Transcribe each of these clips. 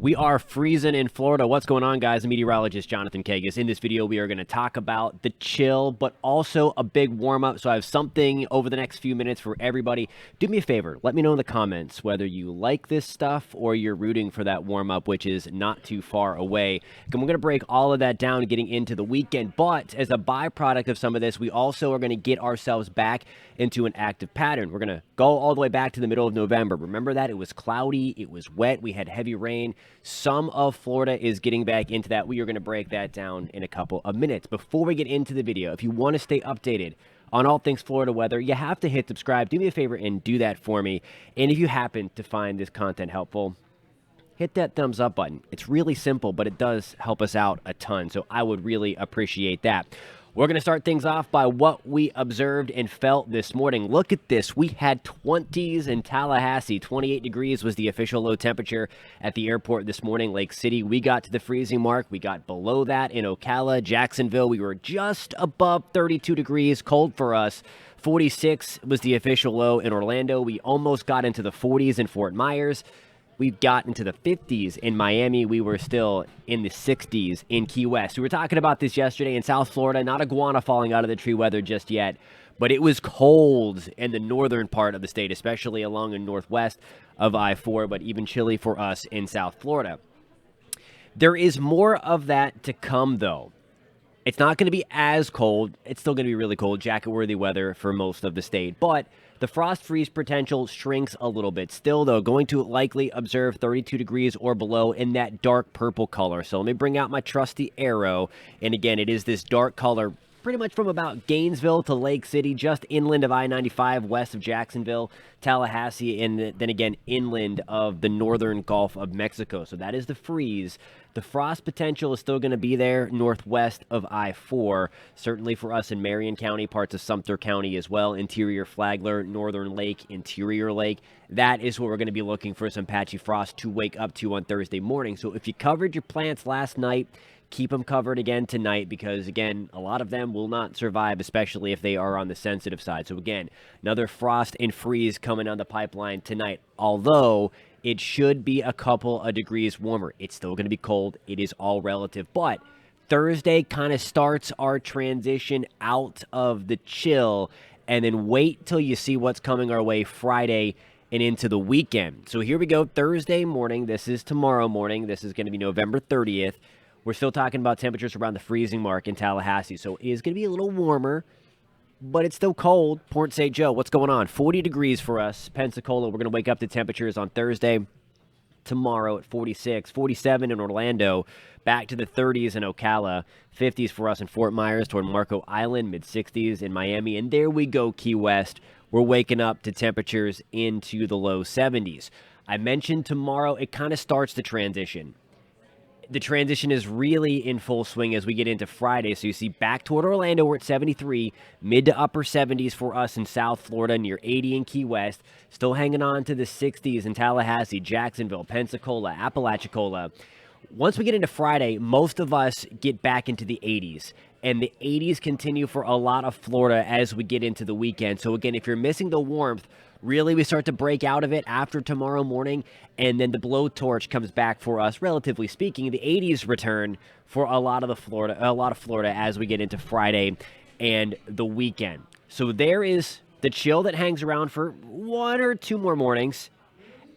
We are freezing in Florida. What's going on, guys? Meteorologist Jonathan Kagas. In this video, we are going to talk about the chill, but also a big warm-up. So I have something over the next few minutes for everybody. Do me a favor. Let me know in the comments whether you like this stuff or you're rooting for that warm-up, which is not too far away. And we're going to break all of that down getting into the weekend. But as a byproduct of some of this, we also are going to get ourselves back into an active pattern. We're going to go all the way back to the middle of November. Remember that? It was cloudy. It was wet. We had heavy rain. Some of Florida is getting back into that. We are going to break that down in a couple of minutes. Before we get into the video, if you want to stay updated on all things Florida weather, you have to hit subscribe. Do me a favor and do that for me. And if you happen to find this content helpful, hit that thumbs up button. It's really simple, but it does help us out a ton. So I would really appreciate that. We're going to start things off by what we observed and felt this morning. Look at this. We had 20s in Tallahassee. 28 degrees was the official low temperature at the airport this morning. Lake City, we got to the freezing mark. We got below that in Ocala. Jacksonville, we were just above 32 degrees. Cold for us. 46 was the official low in Orlando. We almost got into the 40s in Fort Myers. We've gotten to the 50s in Miami. We were still in the 60s in Key West. We were talking about this yesterday in South Florida. Not iguana falling out of the tree weather just yet, but it was cold in the northern part of the state, especially along the northwest of I-4, but even chilly for us in South Florida. There is more of that to come, though. It's not going to be as cold. It's still going to be really cold, jacket-worthy weather for most of the state, but the frost freeze potential shrinks a little bit. Still, though, going to likely observe 32 degrees or below in that dark purple color. So let me bring out my trusty arrow. And again, it is this dark color pretty much from about Gainesville to Lake City, just inland of I-95, west of Jacksonville, Tallahassee, and then again inland of the northern Gulf of Mexico. So that is the freeze. The frost potential is still going to be there northwest of I-4, certainly for us in Marion County, parts of Sumter County as well, interior Flagler, northern lake, interior lake. That is what we're going to be looking for, some patchy frost to wake up to on Thursday morning. So if you covered your plants last night, keep them covered again tonight because, again, a lot of them will not survive, especially if they are on the sensitive side. So, again, another frost and freeze coming on the pipeline tonight, although it should be a couple of degrees warmer. It's still going to be cold. It is all relative. But Thursday kind of starts our transition out of the chill, and then wait till you see what's coming our way Friday and into the weekend. So here we go, Thursday morning. This is tomorrow morning. This is going to be November 30th. We're still talking about temperatures around the freezing mark in Tallahassee, so it is going to be a little warmer, but it's still cold. Port St. Joe, what's going on? 40 degrees for us. Pensacola, we're going to wake up to temperatures on Thursday, tomorrow at 46, 47 in Orlando, back to the 30s in Ocala, 50s for us in Fort Myers toward Marco Island, mid-60s in Miami, and there we go, Key West. We're waking up to temperatures into the low 70s. I mentioned tomorrow, it kind of starts the transition. The transition is really in full swing as we get into Friday. So you see back toward Orlando, we're at 73, mid to upper 70s for us in South Florida, near 80 in Key West. Still hanging on to the 60s in Tallahassee, Jacksonville, Pensacola, Apalachicola. Once we get into Friday, most of us get back into the 80s. And the 80s continue for a lot of Florida as we get into the weekend. So again, if you're missing the warmth, really we start to break out of it after tomorrow morning, and then the blowtorch comes back for us, relatively speaking. The 80s return for a lot of Florida as we get into Friday and the weekend. So there is the chill that hangs around for one or two more mornings.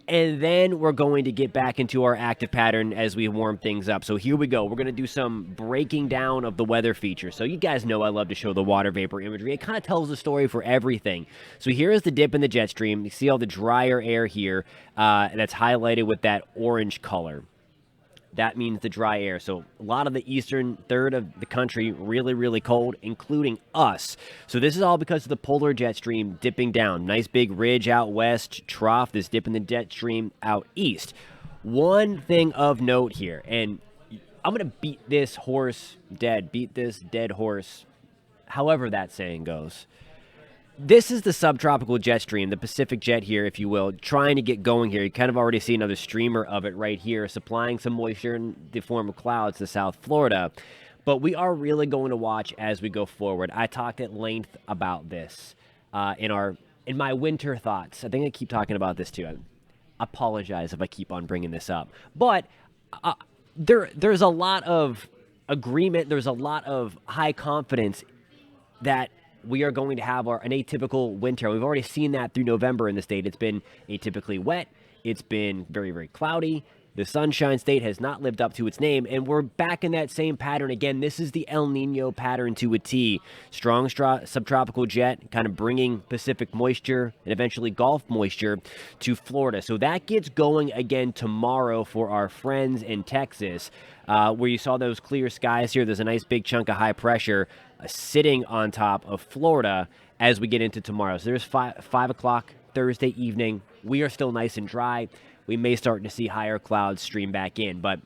And then we're going to get back into our active pattern as we warm things up. So here we go. We're going to do some breaking down of the weather features. So you guys know I love to show the water vapor imagery. It kind of tells the story for everything. So here is the dip in the jet stream. You see all the drier air here that's highlighted with that orange color. That means the dry air. So a lot of the eastern third of the country really, really cold, including us. So this is all because of the polar jet stream dipping down. Nice big ridge out west, trough, this dip in the jet stream out east. One thing of note here, and I'm going to beat this dead horse, however that saying goes. This is the subtropical jet stream, the Pacific jet here, if you will, trying to get going here. You kind of already see another streamer of it right here, supplying some moisture in the form of clouds to South Florida. But we are really going to watch as we go forward. I talked at length about this in my winter thoughts. I think I keep talking about this too. I apologize if I keep on bringing this up. But There's a lot of agreement. There's a lot of high confidence that we are going to have an atypical winter. We've already seen that through November in the state. It's been atypically wet. It's been very, very cloudy. The Sunshine State has not lived up to its name, and we're back in that same pattern again. This is the El Nino pattern to a T. Strong subtropical jet, kind of bringing Pacific moisture and eventually Gulf moisture to Florida. So that gets going again tomorrow for our friends in Texas, where you saw those clear skies here. There's a nice big chunk of high pressure sitting on top of Florida as we get into tomorrow. So there's 5 o'clock Thursday evening. We are still nice and dry. We may start to see higher clouds stream back in, but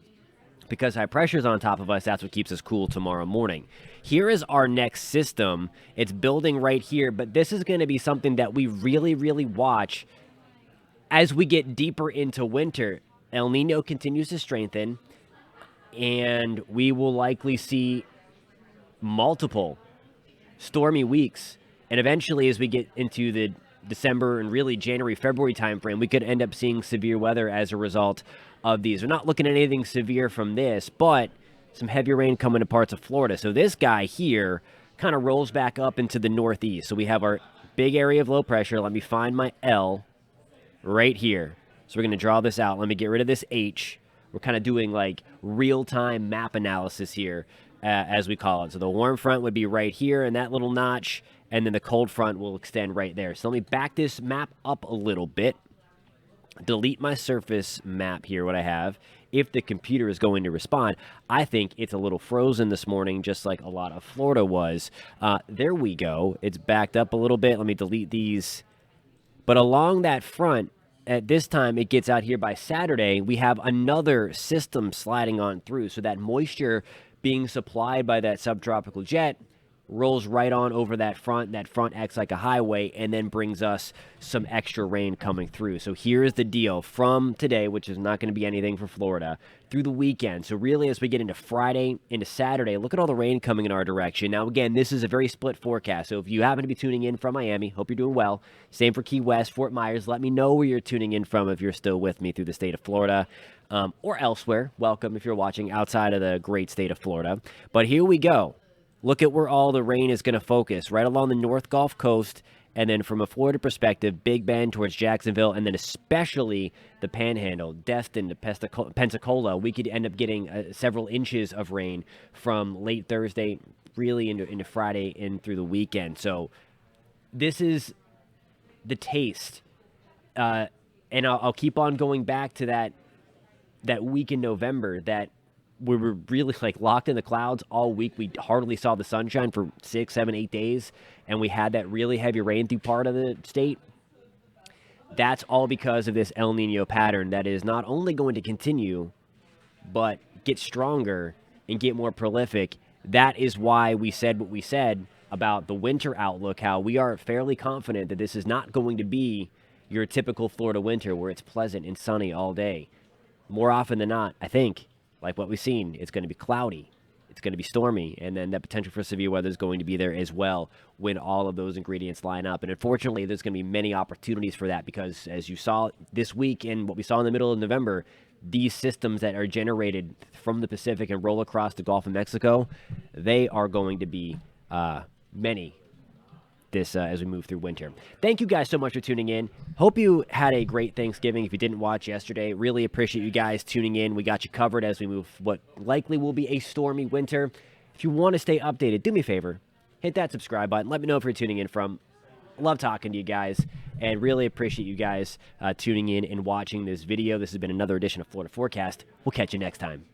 because high pressure is on top of us, that's what keeps us cool tomorrow morning. Here is our next system. It's building right here, but this is going to be something that we really, really watch as we get deeper into winter. El Nino continues to strengthen, and we will likely see multiple stormy weeks. And eventually, as we get into the December and really January, February timeframe, we could end up seeing severe weather as a result of these. We're not looking at anything severe from this, but some heavier rain coming to parts of Florida. So this guy here kind of rolls back up into the northeast. So we have our big area of low pressure. Let me find my L right here. So we're going to draw this out. Let me get rid of this H. We're kind of doing like real-time map analysis here, as we call it. So the warm front would be right here in that little notch, and then the cold front will extend right there. So let me back this map up a little bit. Delete my surface map here, what I have. If the computer is going to respond, I think it's a little frozen this morning, just like a lot of Florida was. There we go. It's backed up a little bit. Let me delete these. But along that front, at this time, it gets out here by Saturday, we have another system sliding on through. So that moisture being supplied by that subtropical jet rolls right on over that front. That front acts like a highway and then brings us some extra rain coming through. So here's the deal from today, which is not going to be anything for Florida, through the weekend. So really, as we get into Friday, into Saturday, look at all the rain coming in our direction. Now, again, this is a very split forecast. So if you happen to be tuning in from Miami, hope you're doing well. Same for Key West, Fort Myers. Let me know where you're tuning in from if you're still with me through the state of Florida. Or elsewhere. Welcome if you're watching outside of the great state of Florida. But here we go. Look at where all the rain is going to focus, right along the North Gulf Coast, and then from a Florida perspective, Big Bend towards Jacksonville, and then especially the Panhandle, Destin to Pensacola. We could end up getting several inches of rain from late Thursday, really into Friday and through the weekend. So this is the taste. And I'll keep on going back to that week in November that we were really like locked in the clouds all week. We hardly saw the sunshine for 6, 7, 8 days, and we had that really heavy rain through part of the state. That's all because of this El Nino pattern that is not only going to continue, but get stronger and get more prolific. That is why we said what we said about the winter outlook, how we are fairly confident that this is not going to be your typical Florida winter where it's pleasant and sunny all day. More often than not, I think, like what we've seen, it's going to be cloudy, it's going to be stormy, and then that potential for severe weather is going to be there as well when all of those ingredients line up. And unfortunately, there's going to be many opportunities for that because, as you saw this week and what we saw in the middle of November, these systems that are generated from the Pacific and roll across the Gulf of Mexico, they are going to be many as we move through winter. Thank you guys so much for tuning in. Hope you had a great Thanksgiving. If you didn't watch yesterday, really appreciate you guys tuning in. We got you covered as we move what likely will be a stormy winter. If you want to stay updated, do me a favor, hit that subscribe button. Let me know if you're tuning in from. Love talking to you guys and really appreciate you guys tuning in and watching this video. This has been another edition of Florida Forecast. We'll catch you next time.